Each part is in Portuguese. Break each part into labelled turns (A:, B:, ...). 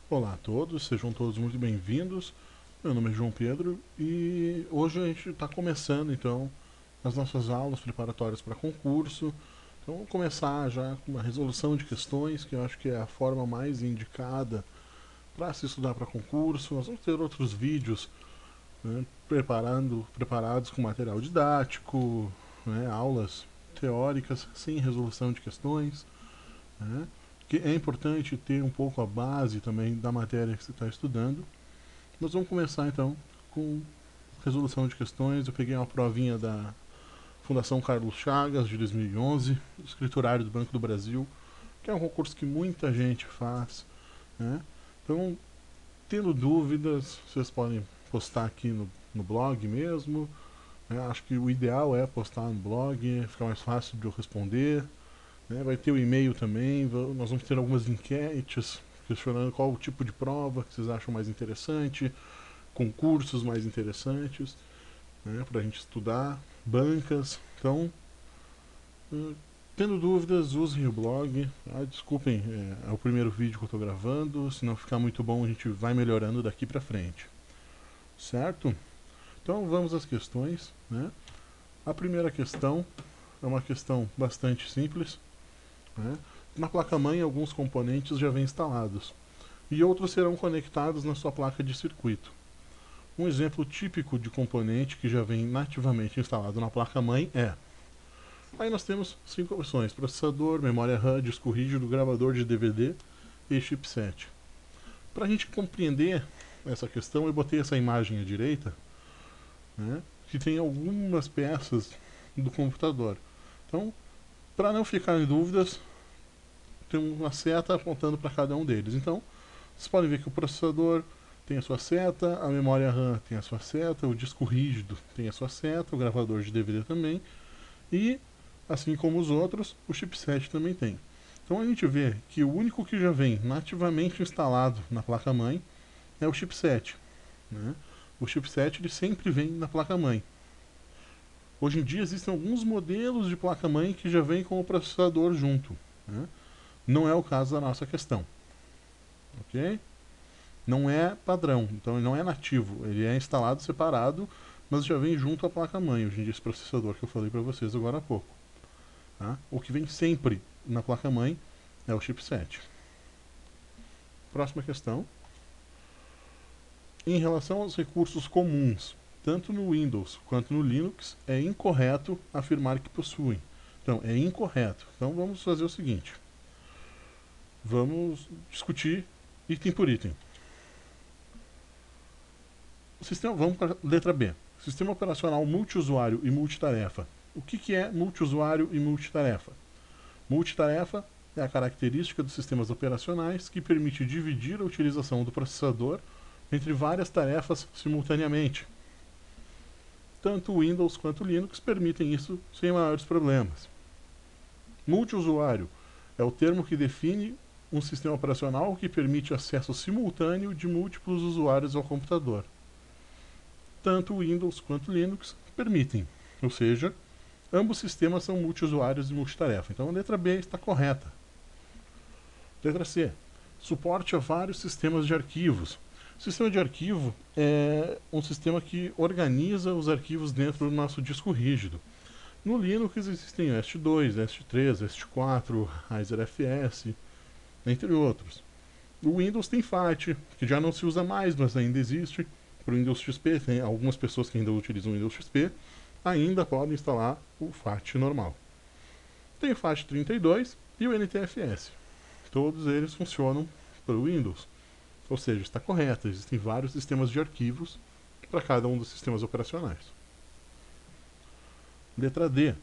A: Olá a todos, sejam todos muito bem-vindos. Meu nome é João Pedro e hoje a gente está começando então as nossas aulas preparatórias para concurso. Então vamos começar já com uma resolução de questões, que eu acho que é a forma mais indicada para se estudar para concurso. Nós vamos ter outros vídeos, né, preparados com material didático, né, aulas teóricas sem resolução de questões, né, que é importante ter um pouco a base também da matéria que você está estudando. Nós vamos começar então com resolução de questões. Eu peguei uma provinha da Fundação Carlos Chagas de 2011, escriturário do Banco do Brasil, que é um concurso que muita gente faz, né? Então, tendo dúvidas, vocês podem postar aqui no blog mesmo, né? Acho que o ideal é postar no blog, fica mais fácil de eu responder, né? Vai ter o e-mail também, nós vamos ter algumas enquetes questionando qual o tipo de prova que vocês acham mais interessante, concursos mais interessantes, né, para a gente estudar, bancas. Então, tendo dúvidas, usem o blog. Desculpem, é o primeiro vídeo que eu estou gravando, se não ficar muito bom a gente vai melhorando daqui para frente, certo? Então vamos às questões, né? A primeira questão é uma questão bastante simples, né? Na placa-mãe alguns componentes já vêm instalados e outros serão conectados na sua placa de circuito. Um exemplo típico de componente que já vem nativamente instalado na placa-mãe é... Aí nós temos 5 opções: processador, memória RAM, disco rígido, gravador de DVD e chipset. Para a gente compreender essa questão, eu botei essa imagem à direita, né, que tem algumas peças do computador. Então, para não ficar em dúvidas, tem uma seta apontando para cada um deles. Então, vocês podem ver que o processador tem a sua seta, a memória RAM tem a sua seta, o disco rígido tem a sua seta, o gravador de DVD também, e, assim como os outros, o chipset também tem. Então a gente vê que o único que já vem nativamente instalado na placa-mãe é o chipset, né? O chipset ele sempre vem na placa-mãe. Hoje em dia existem alguns modelos de placa-mãe que já vem com o processador junto, né? Não é o caso da nossa questão, ok? Não é padrão, então ele não é nativo, ele é instalado separado, mas já vem junto à placa-mãe, hoje em dia esse processador que eu falei para vocês agora há pouco. Tá? O que vem sempre na placa-mãe é o chipset. Próxima questão. Em relação aos recursos comuns, tanto no Windows quanto no Linux, é incorreto afirmar que possuem. Então, é incorreto. Então, vamos fazer o seguinte. Vamos discutir item por item. Vamos para a letra B. Sistema operacional multiusuário e multitarefa. O que é multiusuário e multitarefa? Multitarefa é a característica dos sistemas operacionais que permite dividir a utilização do processador entre várias tarefas simultaneamente. Tanto o Windows quanto o Linux permitem isso sem maiores problemas. Multiusuário é o termo que define um sistema operacional que permite acesso simultâneo de múltiplos usuários ao computador. Tanto o Windows quanto o Linux permitem, ou seja, ambos sistemas são multiusuários e multitarefa. Então a letra B está correta. Letra C. Suporte a vários sistemas de arquivos. O sistema de arquivo é um sistema que organiza os arquivos dentro do nosso disco rígido. No Linux existem o EST2, EST3, EST4, ReiserFS, entre outros. O Windows tem FAT, que já não se usa mais, mas ainda existe. Para o Windows XP, tem algumas pessoas que ainda utilizam o Windows XP, ainda podem instalar o FAT normal. Tem o FAT32 e o NTFS. Todos eles funcionam para o Windows. Ou seja, está correto, existem vários sistemas de arquivos para cada um dos sistemas operacionais. Letra D.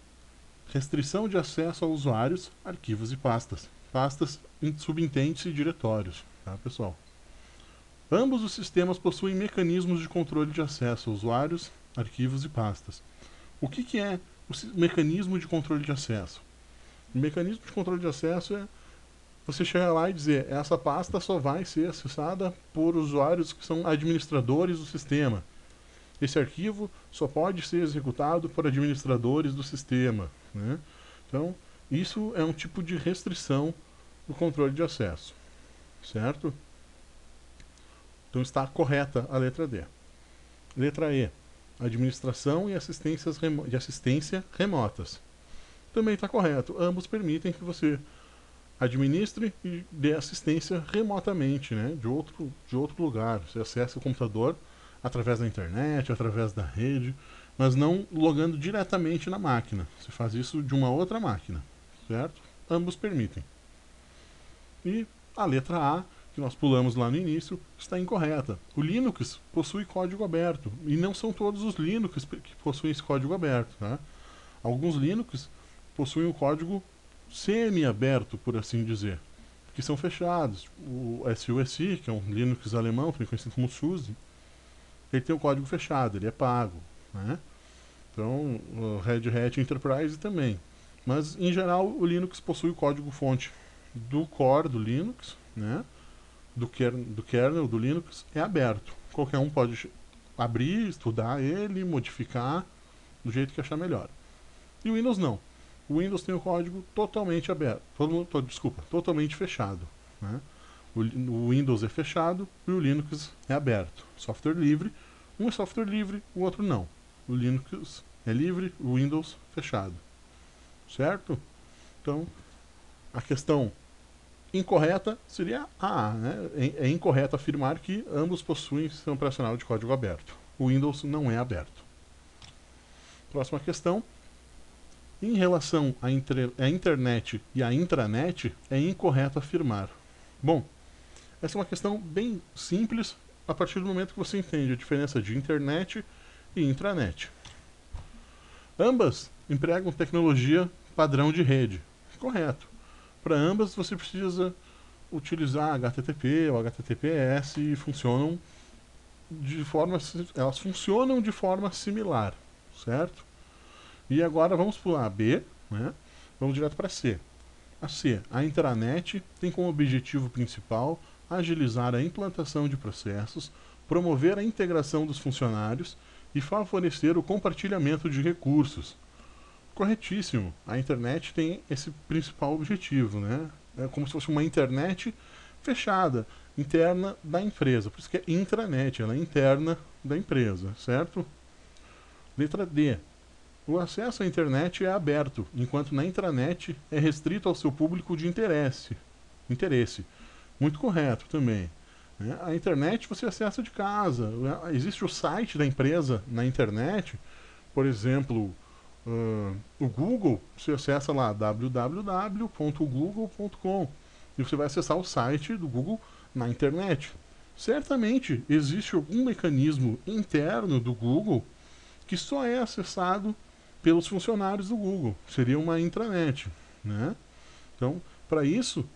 A: Restrição de acesso a usuários, arquivos e pastas. Pastas subentende-se diretórios, tá, pessoal? Ambos os sistemas possuem mecanismos de controle de acesso a usuários, arquivos e pastas. O que é o mecanismo de controle de acesso? O mecanismo de controle de acesso é você chegar lá e dizer: essa pasta só vai ser acessada por usuários que são administradores do sistema. Esse arquivo só pode ser executado por administradores do sistema, né? Então, isso é um tipo de restrição do controle de acesso, certo? Então está correta a letra D. Letra E, administração e assistência remotas. Também está correto. Ambos permitem que você administre e dê assistência remotamente, né? de outro lugar. Você acessa o computador através da internet, através da rede, mas não logando diretamente na máquina. Você faz isso de uma outra máquina, certo? Ambos permitem. E a letra A, que nós pulamos lá no início, está incorreta. O Linux possui código aberto, e não são todos os Linux que possuem esse código aberto. Tá? Alguns Linux possuem o código semi-aberto, por assim dizer, que são fechados. O SUSE, que é um Linux alemão, também conhecido como SUSE, ele tem o código fechado, ele é pago. Né? Então, o Red Hat Enterprise também. Mas, em geral, o Linux possui o código-fonte do core do Linux, né? do kernel do Linux, é aberto. Qualquer um pode abrir, estudar ele, modificar do jeito que achar melhor. E o Windows não. O Windows tem o código totalmente aberto, totalmente fechado. Né? O Windows é fechado e o Linux é aberto. Software livre, um é software livre, o outro não. O Linux é livre, o Windows fechado. Certo? Então, a questão incorreta seria a A. Né? É incorreto afirmar que ambos possuem sistema operacional de código aberto. O Windows não é aberto. Próxima questão. Em relação à internet e à intranet, é incorreto afirmar. Bom, essa é uma questão bem simples a partir do momento que você entende a diferença de internet e intranet. Ambas empregam tecnologia padrão de rede. Correto. Para ambas você precisa utilizar HTTP ou HTTPS e elas funcionam de forma similar, certo? E agora vamos pular a B, né? Vamos direto para C. A C, a intranet tem como objetivo principal agilizar a implantação de processos, promover a integração dos funcionários e favorecer o compartilhamento de recursos. Corretíssimo. A internet tem esse principal objetivo, né? É como se fosse uma internet fechada, interna da empresa. Por isso que é intranet, ela é interna da empresa, certo? Letra D. O acesso à internet é aberto, enquanto na intranet é restrito ao seu público de interesse. Muito correto também. Né? A internet você acessa de casa. Existe o site da empresa na internet, por exemplo, o Google, você acessa lá www.google.com e você vai acessar o site do Google na internet. Certamente existe algum mecanismo interno do Google que só é acessado pelos funcionários do Google. Seria uma intranet. Né? Então, para isso,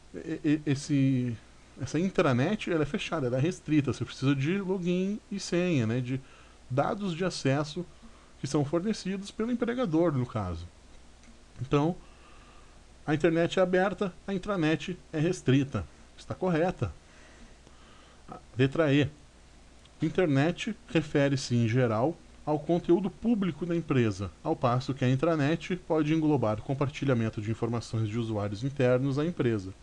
A: essa intranet ela é fechada, ela é restrita. Você precisa de login e senha, né? De dados de acesso que são fornecidos pelo empregador, no caso. Então, a internet é aberta, a intranet é restrita. Está correta. Letra E. Internet refere-se, em geral, ao conteúdo público da empresa, ao passo que a intranet pode englobar compartilhamento de informações de usuários internos à empresa.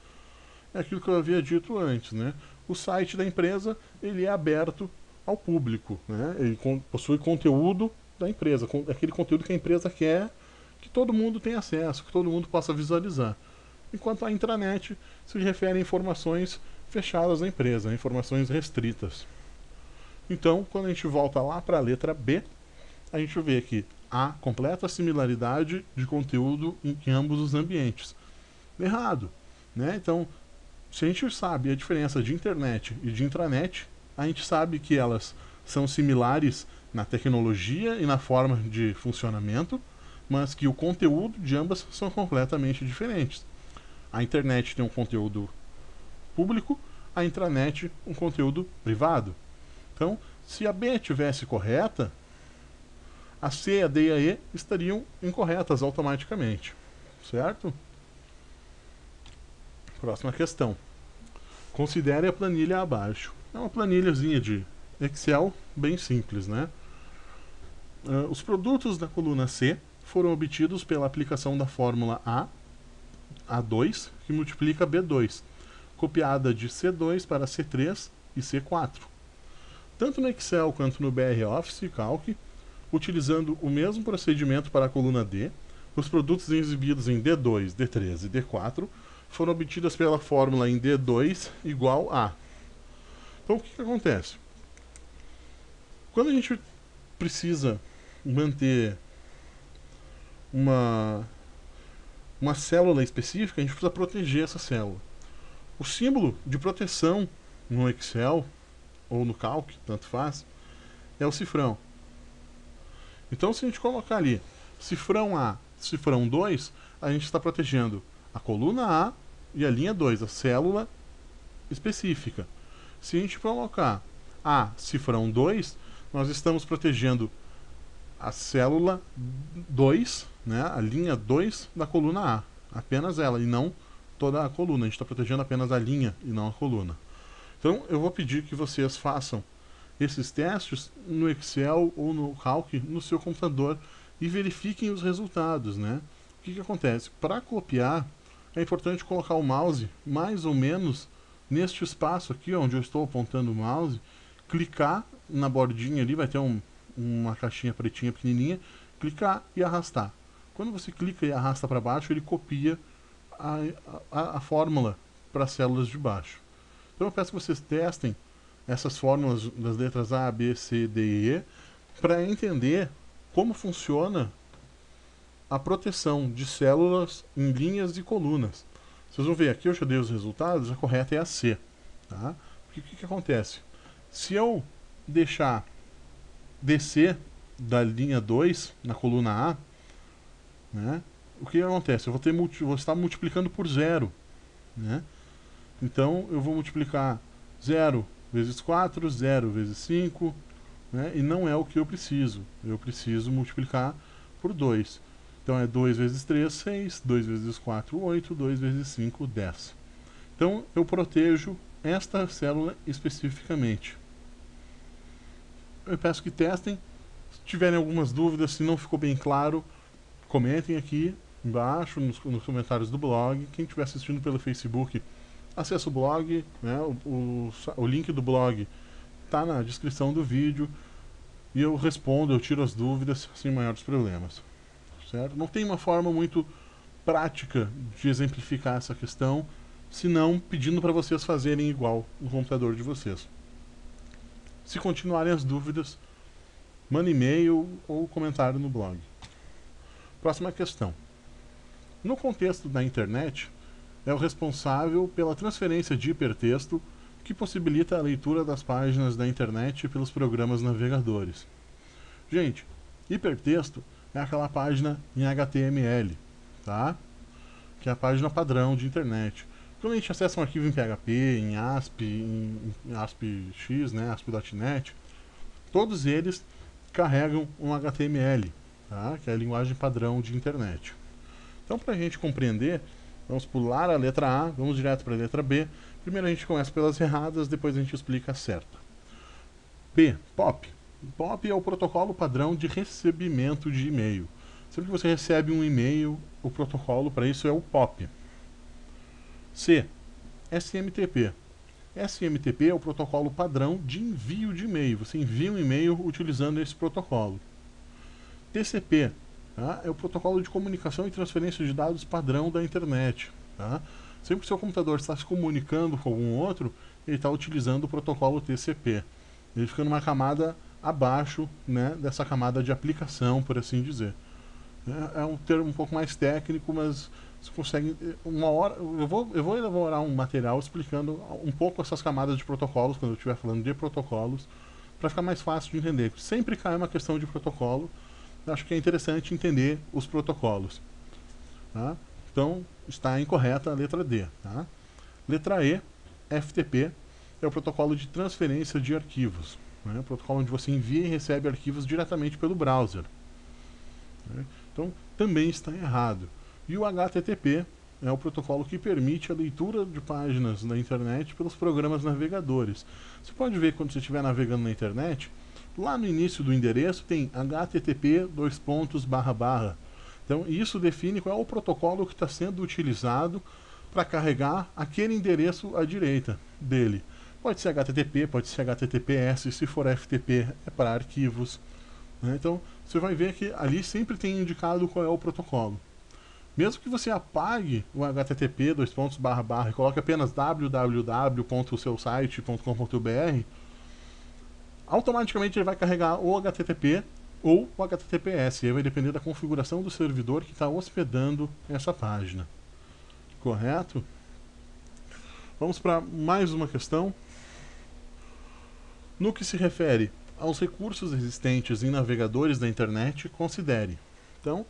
A: É aquilo que eu havia dito antes, né? O site da empresa ele é aberto ao público, né? Ele possui conteúdo da empresa, aquele conteúdo que a empresa quer que todo mundo tenha acesso, que todo mundo possa visualizar. Enquanto a intranet se refere a informações fechadas da empresa, informações restritas. Então, quando a gente volta lá para a letra B, a gente vê que há completa similaridade de conteúdo em ambos os ambientes. Errado. Né? Então, se a gente sabe a diferença de internet e de intranet, a gente sabe que elas são similares na tecnologia e na forma de funcionamento, mas que o conteúdo de ambas são completamente diferentes. A internet tem um conteúdo público, a intranet um conteúdo privado. Então, se a B estivesse correta, a C, a D e a E estariam incorretas automaticamente. Certo? Próxima questão. Considere a planilha abaixo. É uma planilhazinha de Excel bem simples, né? Os produtos da coluna C foram obtidos pela aplicação da fórmula A2, que multiplica B2, copiada de C2 para C3 e C4. tanto no Excel quanto no BR Office Calc, utilizando o mesmo procedimento para a coluna D. Os produtos exibidos em D2, D3 e D4 foram obtidos pela fórmula em D2 igual a. Então, o que acontece? Quando a gente precisa manter uma célula específica, a gente precisa proteger essa célula. O símbolo de proteção no Excel ou no Calc, tanto faz, é o cifrão. Então, se a gente colocar ali cifrão A, cifrão 2, a gente está protegendo a coluna A e a linha 2, a célula específica. Se a gente colocar A, cifrão 2, nós estamos protegendo a célula 2, né, a linha 2 da coluna A, apenas ela, e não toda a coluna. A gente está protegendo apenas a linha e não a coluna. Então, eu vou pedir que vocês façam esses testes no Excel ou no Calc no seu computador e verifiquem os resultados, né? O que acontece? Para copiar, é importante colocar o mouse mais ou menos neste espaço aqui, onde eu estou apontando o mouse, clicar na bordinha ali, vai ter uma caixinha pretinha pequenininha, clicar e arrastar. Quando você clica e arrasta para baixo, ele copia a fórmula para as células de baixo. Então eu peço que vocês testem essas fórmulas das letras A, B, C, D e E para entender como funciona a proteção de células em linhas e colunas. Vocês vão ver aqui, eu já dei os resultados, a correta é a C. Tá? Porque o que acontece? Se eu deixar descer da linha 2 na coluna A, né, o que acontece? Eu vou estar multiplicando por zero. Né? Então eu vou multiplicar 0 vezes 4, 0 vezes 5, né? E não é o que eu preciso. Eu preciso multiplicar por 2. Então é 2 vezes 3, 6, 2 vezes 4, 8, 2 vezes 5, 10. Então eu protejo esta célula especificamente. Eu peço que testem. Se tiverem algumas dúvidas, se não ficou bem claro, comentem aqui embaixo nos comentários do blog. Quem estiver assistindo pelo Facebook, acesse o blog, né? O link do blog está na descrição do vídeo e eu respondo, eu tiro as dúvidas sem maiores problemas. Certo? Não tem uma forma muito prática de exemplificar essa questão, senão pedindo para vocês fazerem igual no computador de vocês. Se continuarem as dúvidas, manda e-mail ou comentário no blog. Próxima questão. No contexto da internet, é o responsável pela transferência de hipertexto que possibilita a leitura das páginas da internet pelos programas navegadores. Gente, hipertexto é aquela página em HTML, tá? Que é a página padrão de internet. Quando a gente acessa um arquivo em PHP, em ASP, em ASPX, né, ASP.NET, todos eles carregam um HTML, tá? Que é a linguagem padrão de internet. Então, para a gente compreender, vamos pular a letra A, vamos direto para a letra B. Primeiro a gente começa pelas erradas, depois a gente explica a certa. B, POP. POP é o protocolo padrão de recebimento de e-mail. Sempre que você recebe um e-mail, o protocolo para isso é o POP. C, SMTP. SMTP é o protocolo padrão de envio de e-mail. Você envia um e-mail utilizando esse protocolo. TCP, tá? É o protocolo de comunicação e transferência de dados padrão da internet. Tá? Sempre que o seu computador está se comunicando com algum outro, ele está utilizando o protocolo TCP. Ele fica numa camada abaixo, né, dessa camada de aplicação, por assim dizer. É um termo um pouco mais técnico, mas você consegue... Uma hora, eu vou elaborar um material explicando um pouco essas camadas de protocolos, quando eu estiver falando de protocolos, para ficar mais fácil de entender. Sempre cai uma questão de protocolo, eu acho que é interessante entender os protocolos. Tá? Então, está incorreta a letra D. Tá? Letra E, FTP, é o protocolo de transferência de arquivos. Né? O protocolo onde você envia e recebe arquivos diretamente pelo browser. Né? Então, também está errado. E o HTTP é o protocolo que permite a leitura de páginas na internet pelos programas navegadores. Você pode ver quando você estiver navegando na internet, lá no início do endereço tem http://. Então, isso define qual é o protocolo que está sendo utilizado para carregar aquele endereço à direita dele. Pode ser HTTP, pode ser HTTPS, se for FTP é para arquivos, né? Então você vai ver que ali sempre tem indicado qual é o protocolo. Mesmo que você apague o HTTP e coloque apenas www.seusite.com.br, automaticamente ele vai carregar o HTTP ou o HTTPS. E aí vai depender da configuração do servidor que está hospedando essa página. Correto? Vamos para mais uma questão. No que se refere aos recursos existentes em navegadores da internet, considere. Então,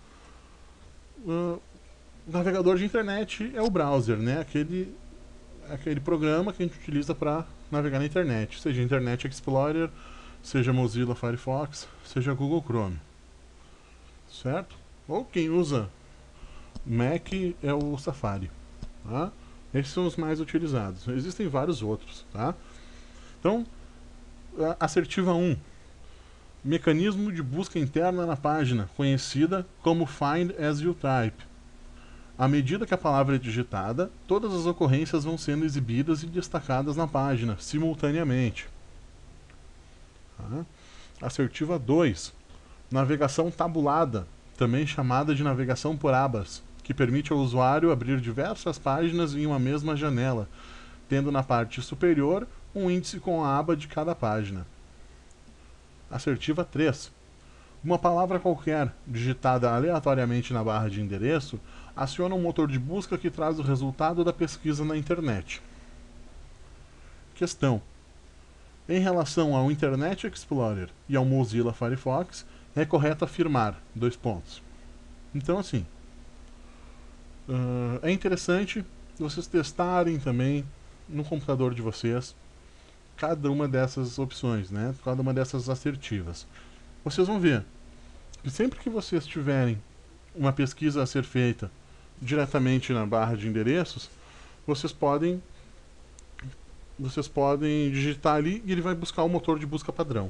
A: o navegador de internet é o browser, né? Aquele programa que a gente utiliza para navegar na internet, seja Internet Explorer, seja Mozilla Firefox, seja Google Chrome, certo? Ou quem usa Mac é o Safari, tá? Esses são os mais utilizados. Existem vários outros, tá? Então, assertiva 1. Mecanismo de busca interna na página, conhecida como Find as You Type. À medida que a palavra é digitada, todas as ocorrências vão sendo exibidas e destacadas na página, simultaneamente. Tá? Assertiva 2. Navegação tabulada, também chamada de navegação por abas, que permite ao usuário abrir diversas páginas em uma mesma janela, tendo na parte superior um índice com a aba de cada página. Assertiva 3. Uma palavra qualquer, digitada aleatoriamente na barra de endereço, aciona um motor de busca que traz o resultado da pesquisa na internet. Questão. Em relação ao Internet Explorer e ao Mozilla Firefox, é correto afirmar, : Então, assim, é interessante vocês testarem também no computador de vocês cada uma dessas opções, né? Cada uma dessas assertivas. Vocês vão ver que sempre que vocês tiverem uma pesquisa a ser feita diretamente na barra de endereços, vocês podem digitar ali e ele vai buscar o motor de busca padrão.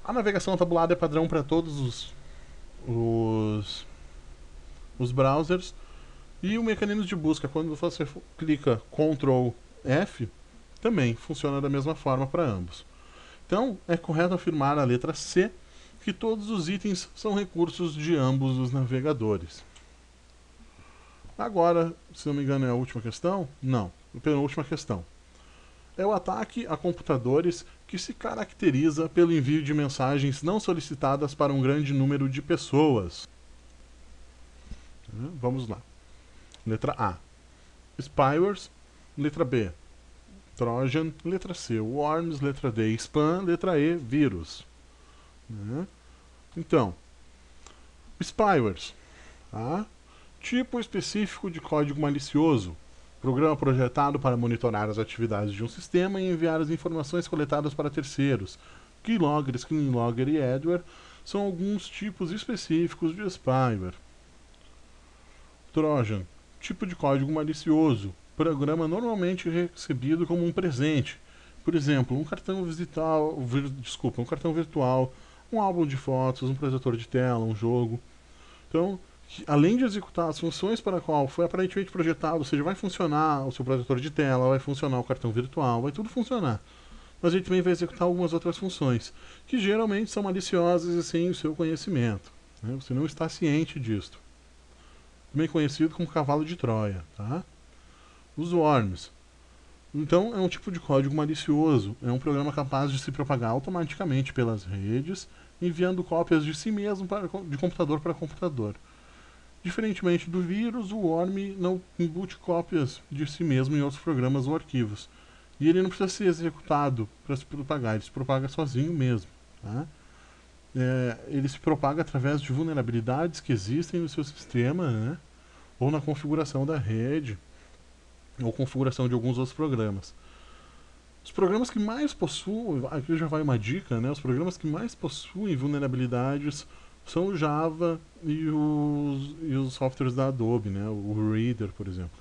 A: A navegação tabulada é padrão para todos os browsers, e o mecanismo de busca, quando você clica Ctrl F, também funciona da mesma forma para ambos. Então, é correto afirmar a letra C, que todos os itens são recursos de ambos os navegadores. Agora, se não me engano, é a última questão? Não, a penúltima questão. É o ataque a computadores que se caracteriza pelo envio de mensagens não solicitadas para um grande número de pessoas. Vamos lá. Letra A. Spywares. Letra B. Trojan. Letra C. Worms. Letra D. Spam. Letra E. Vírus. Então, spywares. Tá? Tipo específico de código malicioso. Programa projetado para monitorar as atividades de um sistema e enviar as informações coletadas para terceiros. Keylogger, Screenlogger e Adware são alguns tipos específicos de spyware. Trojan. Tipo de código malicioso. Programa normalmente recebido como um presente. Por exemplo, um cartão virtual, um álbum de fotos, um projetor de tela, um jogo. Então, além de executar as funções para a qual foi aparentemente projetado, ou seja, vai funcionar o seu projetor de tela, vai funcionar o cartão virtual, vai tudo funcionar. Mas ele também vai executar algumas outras funções, que geralmente são maliciosas e sem o seu conhecimento. Né? Você não está ciente disto. Também conhecido como cavalo de Troia. Tá? Os worms. Então, é um tipo de código malicioso. É um programa capaz de se propagar automaticamente pelas redes, enviando cópias de si mesmo de computador para computador. Diferentemente do vírus, o worm não embute cópias de si mesmo em outros programas ou arquivos. E ele não precisa ser executado para se propagar, ele se propaga sozinho mesmo. Tá? Ele se propaga através de vulnerabilidades que existem no seu sistema, né? Ou na configuração da rede, ou configuração de alguns outros programas. Os programas que mais possuem, aqui já vai uma dica, né? Os programas que mais possuem vulnerabilidades são o Java e os softwares da Adobe, né? O Reader, por exemplo.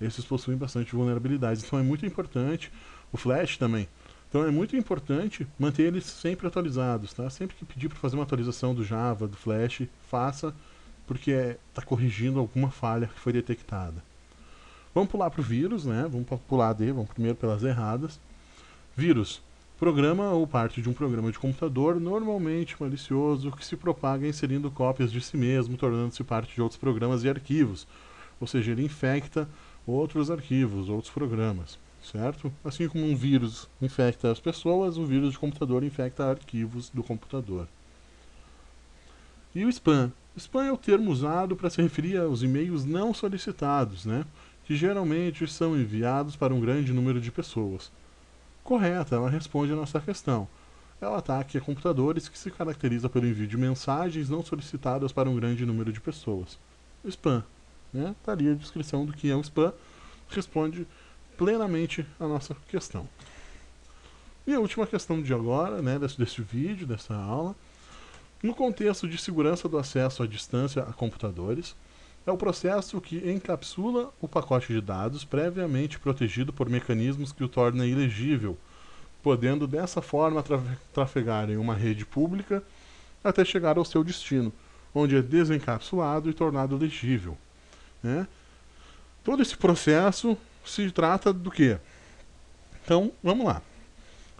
A: Esses possuem bastante vulnerabilidades, então é muito importante, o Flash também. Então é muito importante manter eles sempre atualizados, tá? Sempre que pedir para fazer uma atualização do Java, do Flash, faça, porque está corrigindo alguma falha que foi detectada. Vamos pular para o vírus, né? Vamos pular vamos primeiro pelas erradas. Vírus. Programa ou parte de um programa de computador, normalmente malicioso, que se propaga inserindo cópias de si mesmo, tornando-se parte de outros programas e arquivos. Ou seja, ele infecta outros arquivos, outros programas, certo? Assim como um vírus infecta as pessoas, um vírus de computador infecta arquivos do computador. E o spam? Spam é o termo usado para se referir aos e-mails não solicitados, né? Que geralmente são enviados para um grande número de pessoas. Correta, ela responde a nossa questão. É o ataque a computadores que se caracteriza pelo envio de mensagens não solicitadas para um grande número de pessoas. O spam, né? Tá ali a descrição do que é o spam, responde plenamente a nossa questão. E a última questão de agora, né, desse vídeo, dessa aula, no contexto de segurança do acesso à distância a computadores, é o processo que encapsula o pacote de dados previamente protegido por mecanismos que o torna ilegível, podendo dessa forma trafegar em uma rede pública até chegar ao seu destino, onde é desencapsulado e tornado legível, né? Todo esse processo se trata do quê? Então, vamos lá.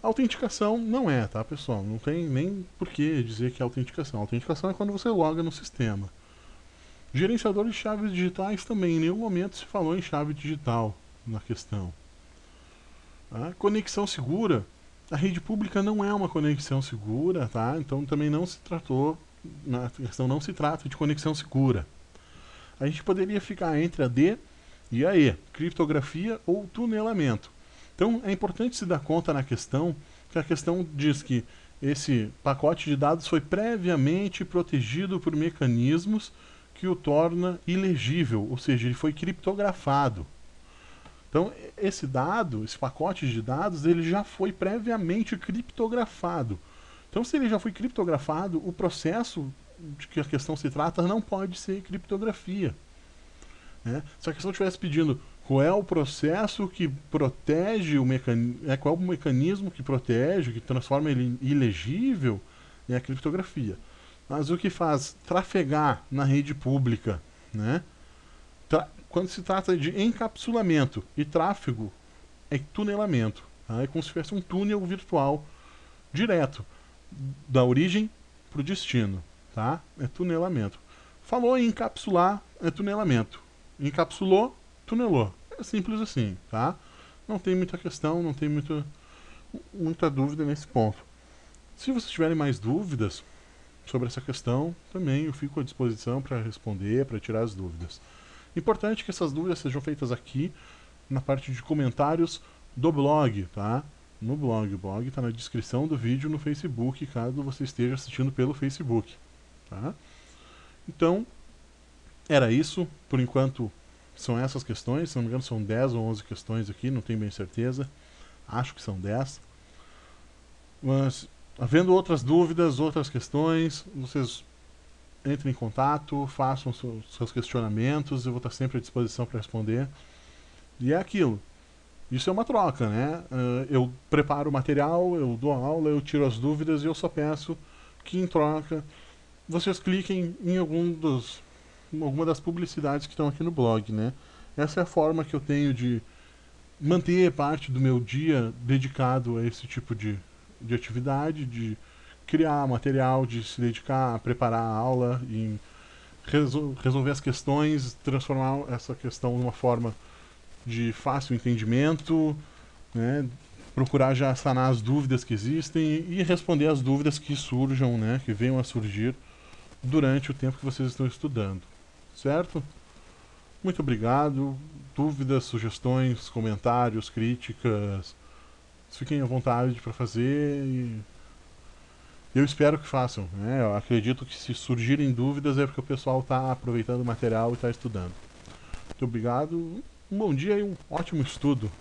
A: Autenticação não é, tá, pessoal? Não tem nem por que dizer que é autenticação. Autenticação é quando você loga no sistema. Gerenciador de chaves digitais também, em nenhum momento se falou em chave digital na questão. A conexão segura, a rede pública não é uma conexão segura, tá? Então também não se tratou, na questão não se trata de conexão segura. A gente poderia ficar entre a D e a E, criptografia ou tunelamento. Então é importante se dar conta na questão que a questão diz que esse pacote de dados foi previamente protegido por mecanismos que o torna ilegível, ou seja, ele foi criptografado. Então, esse dado, esse pacote de dados, ele já foi previamente criptografado. Então, se ele já foi criptografado, o processo de que a questão se trata não pode ser criptografia, né? Se a questão estivesse pedindo qual é o processo que protege o mecanismo, qual é o mecanismo que protege, que transforma ele ilegível, é a criptografia. Mas o que faz trafegar na rede pública, né? Quando se trata de encapsulamento e tráfego, é tunelamento. Tá? É como se fosse um túnel virtual direto da origem para o destino. Tá? É tunelamento. Falou em encapsular, é tunelamento. Encapsulou, tunelou. É simples assim. Tá? Não tem muita questão, não tem muita dúvida nesse ponto. Se vocês tiverem mais dúvidas sobre essa questão, também eu fico à disposição para responder, para tirar as dúvidas. Importante que essas dúvidas sejam feitas aqui na parte de comentários do blog, tá? No blog. O blog está na descrição do vídeo no Facebook, caso você esteja assistindo pelo Facebook, tá? Então, era isso. Por enquanto, são essas questões. Se não me engano, são 10 ou 11 questões aqui, não tenho bem certeza. Acho que são 10. Mas, havendo outras dúvidas, outras questões, vocês entrem em contato, façam seus questionamentos, eu vou estar sempre à disposição para responder. E é aquilo. Isso é uma troca, né? Eu preparo o material, eu dou aula, eu tiro as dúvidas e eu só peço que, em troca, vocês cliquem em alguma das publicidades que estão aqui no blog, né? Essa é a forma que eu tenho de manter parte do meu dia dedicado a esse tipo de atividade, de criar material, de se dedicar a preparar a aula, em resolver as questões, transformar essa questão numa forma de fácil entendimento, né? Procurar já sanar as dúvidas que existem e responder as dúvidas que surjam, né? Que venham a surgir durante o tempo que vocês estão estudando, certo? Muito obrigado. Dúvidas, sugestões, comentários, críticas, fiquem à vontade para fazer e eu espero que façam, né? Eu acredito que se surgirem dúvidas é porque o pessoal está aproveitando o material e está estudando. Muito obrigado, um bom dia e um ótimo estudo.